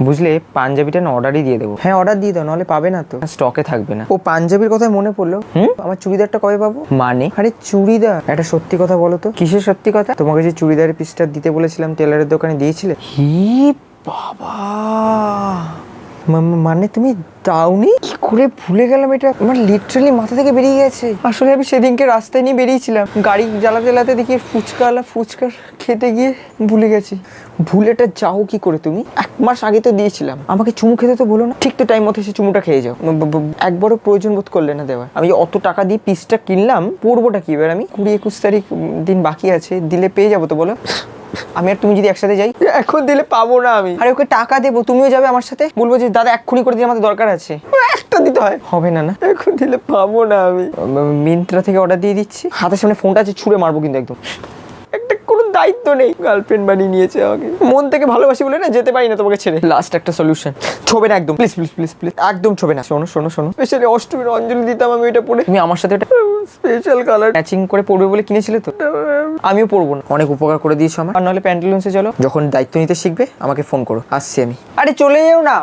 বুঝলে পাঞ্জাবিটা না অর্ডারই দিয়ে দেবো। হ্যাঁ অর্ডার দিয়ে দাও, নাহলে পাবে না তো, স্টকে থাকবে না। ও পাঞ্জাবির কথায় মনে পড়লো, আমার চুড়িদারটা কবে পাবো? মানে আরে চুড়িদার, একটা সত্যি কথা বলো তো। কিসের সত্যি কথা? তোমাকে যে চুড়িদারের পিসটা দিতে বলেছিলাম টেলারের দোকানে, দিয়েছিলে? হি বাবা, মানে তুমি দাওনি? কি করে ভুলে গেলাম এটা, আমার লিটারালি মাথা থেকে বেরিয়ে গেছে। আসলে আমি সেদিনকে রাস্তায় নিয়ে বেরিয়েছিলাম, গাড়ি জ্বালাতে জ্বালাতে দেখি ফুচকা খেতে গিয়ে ভুলে গেছি। ভুলেটা যাও কি করে তুমি? 1 মাস আগে তো দিয়েছিলাম, আমাকে চুমু খেতে তো বলো না। ঠিক তো টাইম মতো সে চুমুটা খেয়ে যাও, একবারও প্রয়োজন বোধ করলে না দেওয়ার। আমি অত টাকা দিয়ে পিসটা কিনলাম, পরবোটা কি এবার আমি? 20-21 তারিখ দিন বাকি আছে, দিলে পেয়ে যাবো তো বলো? আমি আর তুমি যদি একসাথে যাই, এখন দিলে পাবো না আমি। আরে ওকে টাকা দেবো, তুমিও যাবে আমার সাথে, বলবো যে দাদা এক্ষুনি করে দিয়ে আমাদের দরকার আছে, একটা দিতে হয়, হবে না না? এখন দিলে পাবো না আমি। মিন্ত্রা থেকে অর্ডার দিয়ে দিচ্ছি, হাতের সামনে ফোনটা আছে, ছুঁড়ে মারবো কিন্তু একদম। একটা কোনো দায়িত্ব নেই, গার্লফ্রেন্ড বানিয়ে নিয়েছে আমাকে। মন থেকে ভালোবাসি বলে না যেতে পারি না তোমাকে ছেড়ে। লাস্ট একটা সলিউশন, ছবে না একদম, প্লিজ প্লিজ প্লিজ প্লিজ, একদম ছবে না। শোনো শোনো শোনো, স্পেশালি অষ্টমীর অঞ্জলি দিতাম আমি এটা পরে, তুমি আমার সাথে স্পেশাল কালার ম্যাচিং করে পরবে বলে কিনেছিলে তো, আমিও পরবো না। অনেক উপকার করে দিয়েছো আমার। আর নাহলে প্যান্টালুন্সে চলো, যখন দায়িত্ব নিতে শিখবে আমাকে ফোন করো, আসছি আমি। আরে চলে যাও না।